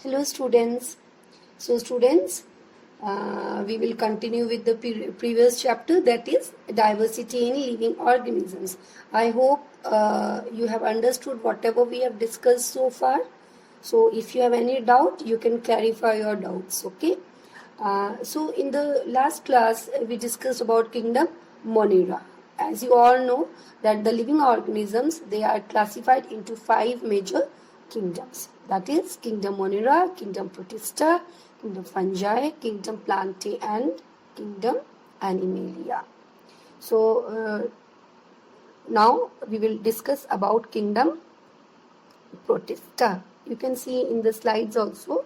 Hello students. So students, we will continue with the previous chapter, that is diversity in living organisms. I hope you have understood whatever we have discussed so far. So if you have any doubt, you can clarify your doubts. Okay. So in the last class, we discussed about kingdom Monera. As you all know that the living organisms, they are classified into 5 major kingdoms. That is kingdom Monera, kingdom Protista, kingdom Fungi, kingdom Plantae and kingdom Animalia. So now we will discuss about kingdom Protista. You can see in the slides also.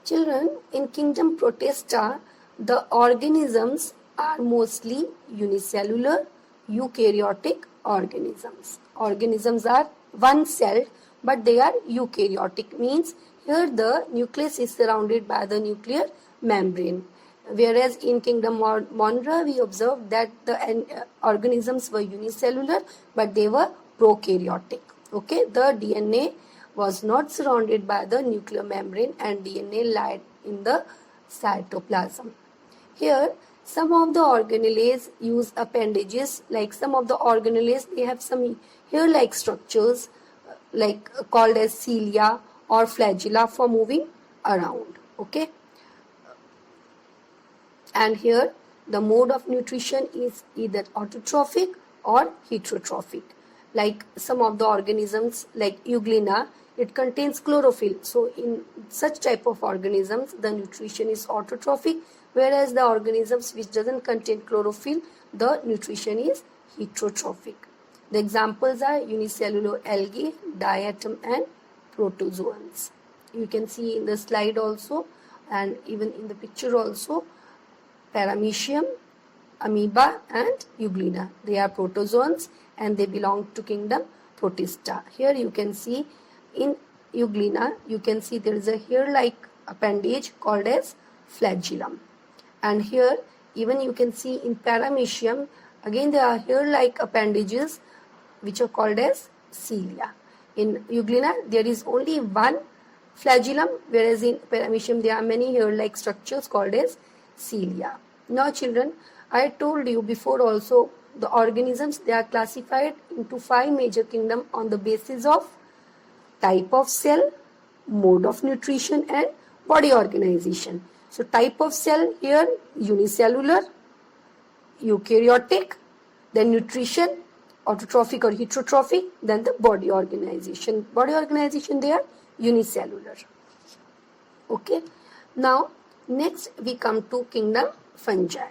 Children, in kingdom Protista, the organisms are mostly unicellular, eukaryotic organisms. Organisms are one-celled, but they are eukaryotic, means here the nucleus is surrounded by the nuclear membrane. Whereas in kingdom Monera, we observed that the organisms were unicellular, but they were prokaryotic. Okay, the DNA was not surrounded by the nuclear membrane and DNA lied in the cytoplasm. Here, some of the organelles use appendages, like some of the organelles, they have some hair-like structures like called as cilia or flagella for moving around. Okay. And here, the mode of nutrition is either autotrophic or heterotrophic. Like some of the organisms like Euglena, it contains chlorophyll. So in such type of organisms, the nutrition is autotrophic, whereas the organisms which doesn't contain chlorophyll, the nutrition is heterotrophic. The examples are unicellular algae, diatom and protozoans. You can see in the slide also and even in the picture also, Paramecium, amoeba and Euglena. They are protozoans and they belong to kingdom Protista. Here you can see in Euglena, you can see there is a hair-like appendage called as flagellum. And here even you can see in Paramecium, again there are hair-like appendages which are called as cilia. In Euglena there is only one flagellum, whereas in Paramecium there are many hair-like structures called as cilia. Now children, I told you before also, the organisms, they are classified into 5 major kingdoms on the basis of type of cell, mode of nutrition and body organization. So type of cell here, unicellular, eukaryotic, then nutrition, autotrophic or heterotrophic, then the body organization. Body organization, they are unicellular. Okay. Now next we come to kingdom Fungi.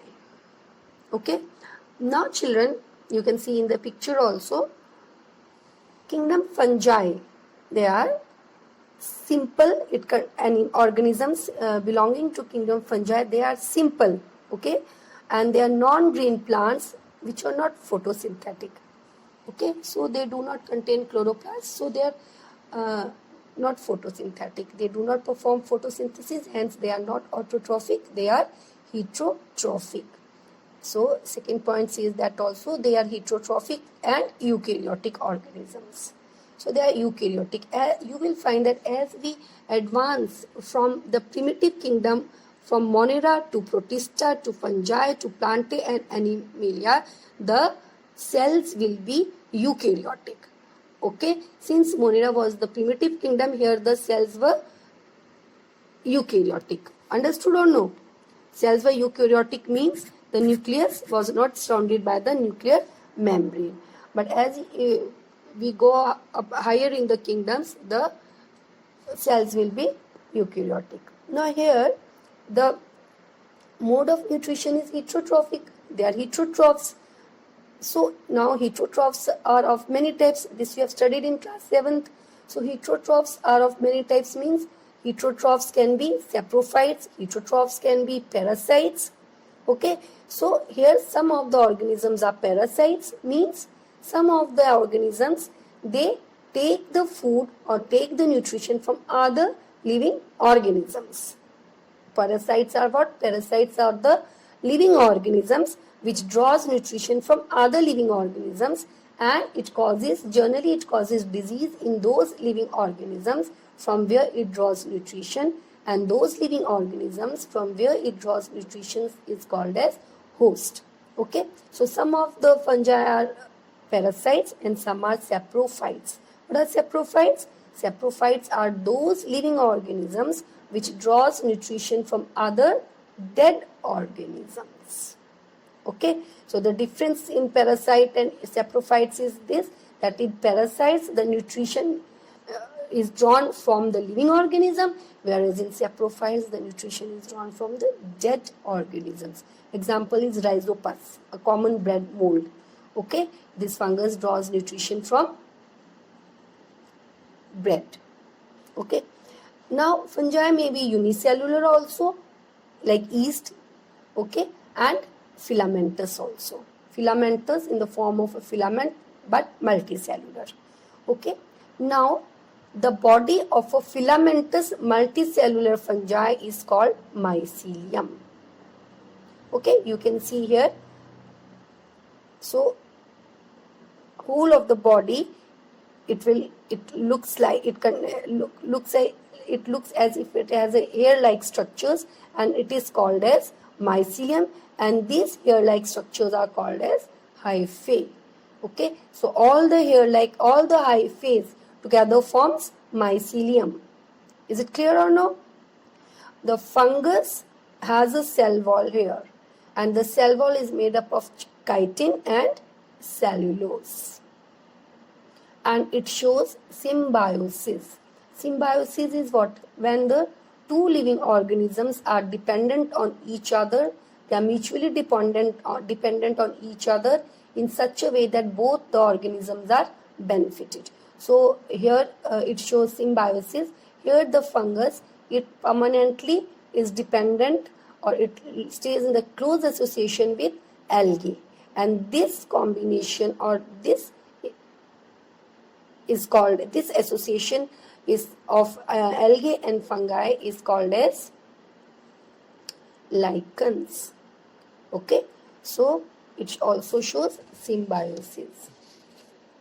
Okay. Now children, you can see in the picture also, kingdom Fungi, they are simple, and organisms belonging to kingdom Fungi, they are simple, okay, and they are non-green plants which are not photosynthetic, okay, so they do not contain chloroplasts, so they are not photosynthetic, they do not perform photosynthesis, hence they are not autotrophic, they are heterotrophic. So second point says that also they are heterotrophic and eukaryotic organisms. So they are eukaryotic. You will find that as we advance from the primitive kingdom, from Monera to Protista to Fungi to Plantae and Animalia, the cells will be eukaryotic. Okay, since Monera was the primitive kingdom, here the cells were eukaryotic. Understood or no? Cells were eukaryotic means the nucleus was not surrounded by the nuclear membrane. But as we go up higher in the kingdoms, the cells will be eukaryotic. Now here, the mode of nutrition is heterotrophic. They are heterotrophs. So now heterotrophs are of many types. This we have studied in class 7th. So heterotrophs are of many types means heterotrophs can be saprophytes, heterotrophs can be parasites. Okay, so here some of the organisms are parasites, means some of the organisms, they take the food or take the nutrition from other living organisms. Parasites are what? Parasites are the living organisms which draws nutrition from other living organisms, and generally it causes disease in those living organisms from where it draws nutrition, and those living organisms from where it draws nutrition is called as host. Okay, so some of the fungi are parasites and some are saprophytes. What are saprophytes? Saprophytes are those living organisms which draws nutrition from other dead organisms. Okay, so the difference in parasite and saprophytes is this, that in parasites the nutrition is drawn from the living organism, whereas in saprophytes the nutrition is drawn from the dead organisms. Example is Rhizopus, a common bread mold. Okay, this fungus draws nutrition from bread. Okay, now fungi may be unicellular also, like yeast. Okay, and filamentous also. Filamentous in the form of a filament but multicellular. Okay, now the body of a filamentous multicellular fungi is called mycelium. Okay, you can see here. So whole of the body, it looks as if it has a hair-like structures, and it is called as mycelium, and these hair-like structures are called as hyphae. Okay, so all the hyphae together forms mycelium. Is it clear or no? The fungus has a cell wall here, and the cell wall is made up of chitin and cellulose, and it shows symbiosis. Symbiosis is what? When the two living organisms are dependent on each other, they are mutually dependent on each other in such a way that both the organisms are benefited. So here it shows symbiosis. Here the fungus, it permanently is dependent, or it stays in the close association with algae, and this combination, or this association is of algae and fungi is called as lichens. Okay, so it also shows symbiosis.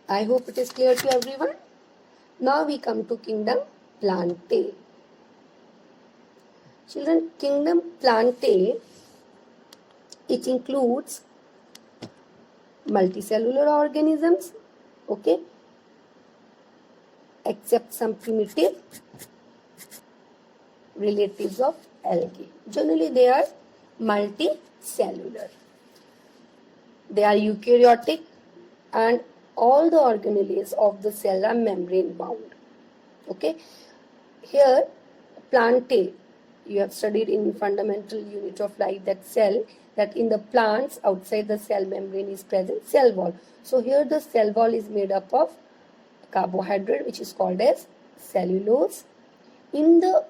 I hope it is clear to everyone. Now we come to kingdom Plantae. Children, kingdom Plantae, it includes multicellular organisms, okay, except some primitive relatives of algae. Generally they are multicellular. They are eukaryotic, and all the organelles of the cell are membrane bound. Okay, here Plantae, you have studied in fundamental unit of life that in the plants outside the cell membrane is present cell wall. So here the cell wall is made up of carbohydrate, which is called as cellulose. In the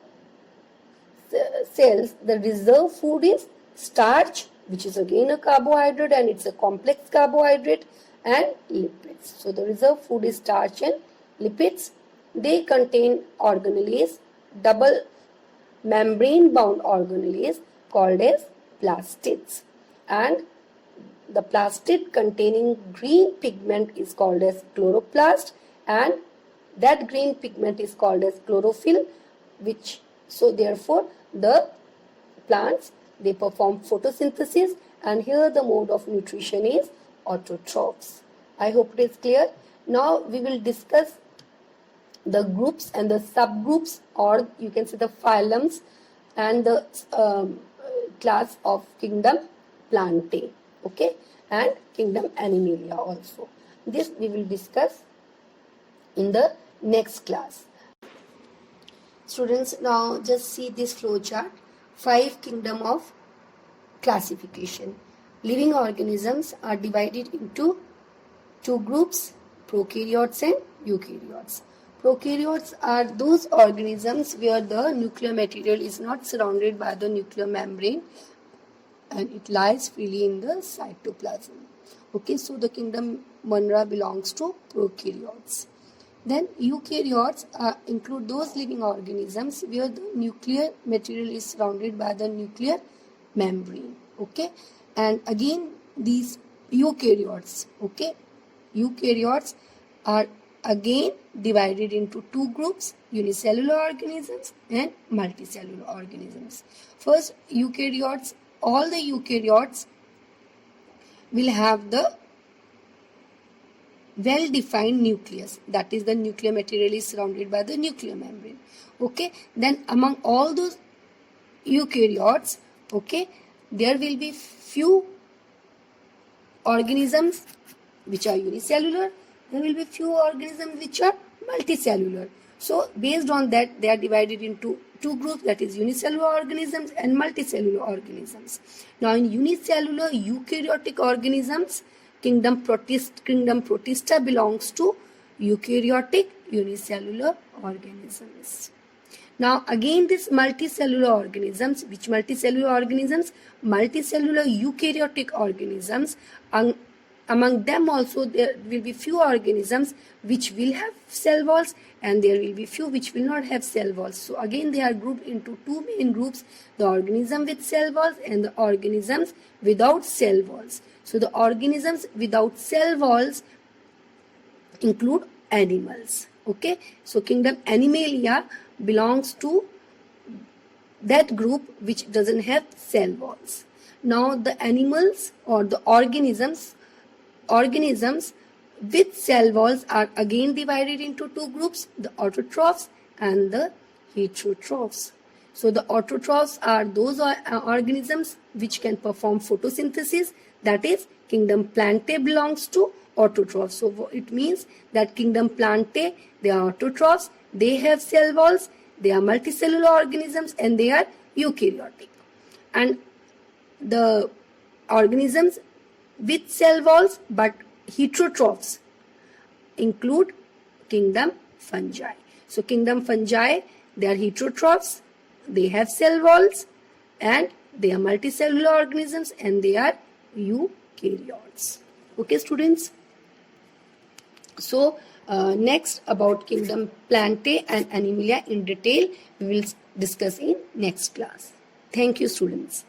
cells, the reserve food is starch, which is again a carbohydrate, and it's a complex carbohydrate, and lipids. So the reserve food is starch and lipids. They contain organelles, double membrane bound organelles called as plastids, and the plastid containing green pigment is called as chloroplast, and that green pigment is called as chlorophyll, so therefore the plants, they perform photosynthesis, and here the mode of nutrition is autotrophs. I hope it is clear. Now we will discuss the groups and the subgroups, or you can say the phylums and the class of kingdom Plantae, okay, and kingdom Animalia also. This we will discuss in the next class. Students, now just see this flow chart. 5 kingdom of classification. Living organisms are divided into 2 groups, prokaryotes and eukaryotes. Prokaryotes are those organisms where the nuclear material is not surrounded by the nuclear membrane and it lies freely in the cytoplasm. Okay, so the kingdom Munera belongs to prokaryotes. Then eukaryotes include those living organisms where the nuclear material is surrounded by the nuclear membrane. Okay, and again these eukaryotes, okay, eukaryotes are again divided into two groups, unicellular organisms and multicellular organisms. First, eukaryotes. All the eukaryotes will have the well-defined nucleus, that is the nuclear material is surrounded by the nuclear membrane. Okay, then among all those eukaryotes, okay, there will be few organisms which are unicellular, there will be few organisms which are multicellular. So based on that, they are divided into two groups, that is unicellular organisms and multicellular organisms. Now in unicellular eukaryotic organisms, kingdom Protista belongs to eukaryotic unicellular organisms. Now again this multicellular organisms, which multicellular organisms? Multicellular eukaryotic organisms. Among them also there will be few organisms which will have cell walls and there will be few which will not have cell walls. So again they are grouped into two main groups, the organism with cell walls and the organisms without cell walls. So the organisms without cell walls include animals. Okay, so kingdom Animalia belongs to that group which doesn't have cell walls. Now the animals or the organisms with cell walls are again divided into two groups, the autotrophs and the heterotrophs. So the autotrophs are those organisms which can perform photosynthesis, that is kingdom Plantae belongs to autotrophs. So it means that kingdom Plantae, they are autotrophs, they have cell walls, they are multicellular organisms and they are eukaryotic. And the organisms with cell walls but heterotrophs include kingdom Fungi. So kingdom Fungi, they are heterotrophs, they have cell walls and they are multicellular organisms and they are eukaryotes. Okay students. So next about kingdom Plantae and Animalia in detail we will discuss in next class. Thank you students.